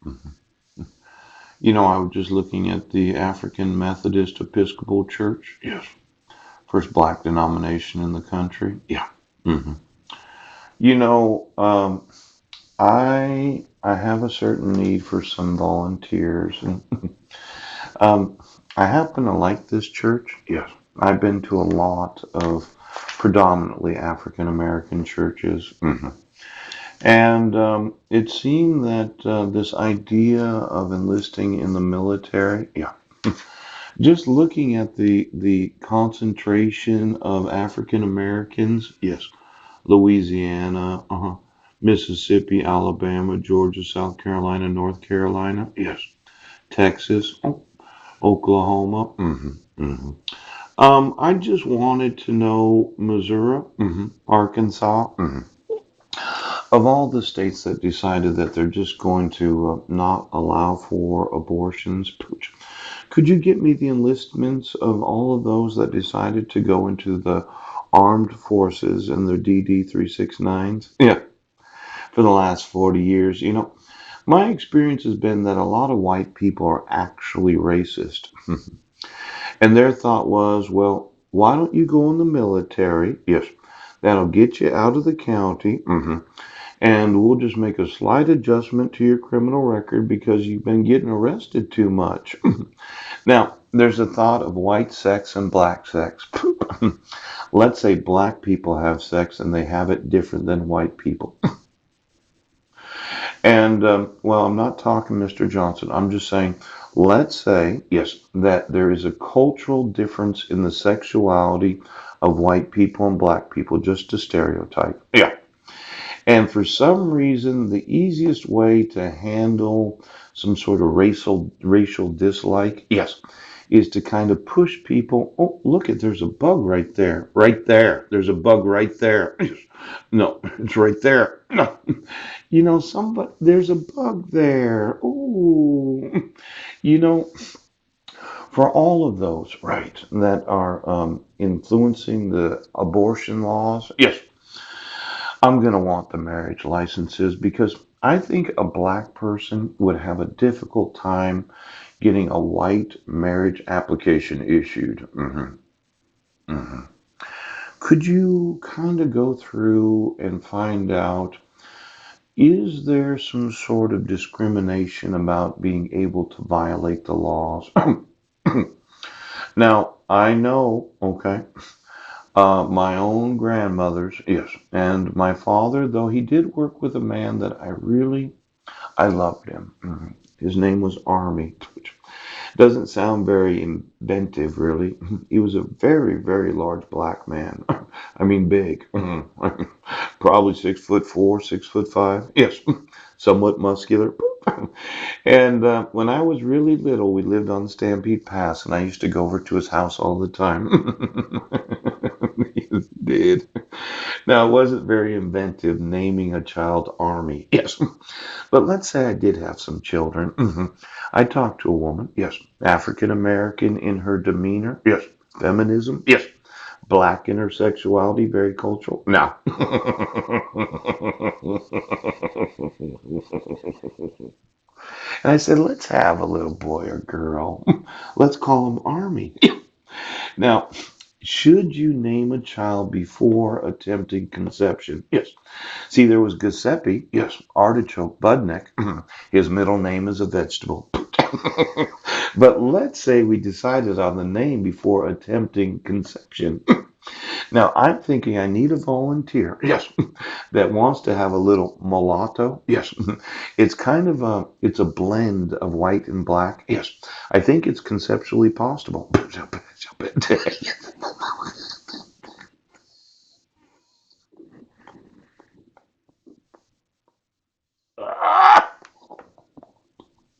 Mhm. I was just looking at the African Methodist Episcopal Church, Yes. first black denomination in the country. Yeah. hmm You know, I have a certain need for some volunteers, and um, I happen to like this church. Yes. I've been to a lot of predominantly African American churches, Hmm. and it seemed that this idea of enlisting in the military, Yeah. just looking at the concentration of African Americans, Yes. Louisiana, Mississippi, Alabama, Georgia, South Carolina, North Carolina, Yes. Texas, Oklahoma. I just wanted to know Missouri, Hmm. Arkansas, Hmm. of all the states that decided that they're just going to not allow for abortions. Could you get me the enlistments of all of those that decided to go into the armed forces and their DD 369s? Yeah, for the last 40 years. My experience has been that a lot of white people are actually racist. And their thought was, well, why don't you go in the military? Yes. That'll get you out of the county, Hmm. and we'll just make a slight adjustment to your criminal record because you've been getting arrested too much. Now, there's a thought of white sex and black sex. Let's say black people have sex and they have it different than white people. And, well, I'm not talking Mr. Johnson. I'm just saying, let's say Yes. that there is a cultural difference in the sexuality of white people and black people, just a stereotype. Yeah. And for some reason, the easiest way to handle some sort of racial dislike Yes. is to kind of push people. Oh, look at there's a bug right there. Right there. There's a bug right there. Yes. No, it's right there. No. Somebody there's a bug there. Oh. You know, for all of those, Right. right, that are influencing the abortion laws, Yes. I'm going to want the marriage licenses because I think a black person would have a difficult time getting a white marriage application issued. Hmm. Hmm. Could you kind of go through and find out, is there some sort of discrimination about being able to violate the laws? Now, I know, okay, my own grandmothers Yes. and my father, though he did work with a man that I loved him. His name was Army. Doesn't sound very inventive, really. He was a very, very large black man. I mean, big. Hmm. Probably 6'4", 6'5". Yes. Somewhat muscular. And when I was really little, we lived on Stampede Pass, and I used to go over to his house all the time. He did. Now, it wasn't very inventive naming a child Army. Yes. But let's say I did have some children. Hmm. I talked to a woman, Yes. African American in her demeanor, Yes. feminism, Yes. black in her sexuality, very cultural. No. And I said, let's have a little boy or girl. Let's call him Army. Now, should you name a child before attempting conception? Yes. See, there was Giuseppe, Yes. artichoke Budnick. Hmm. His middle name is a vegetable. But let's say we decided on the name before attempting conception. Now, I'm thinking I need a volunteer Yes. that wants to have a little mulatto. Yes. It's a blend of white and black. Yes. I think it's conceptually possible.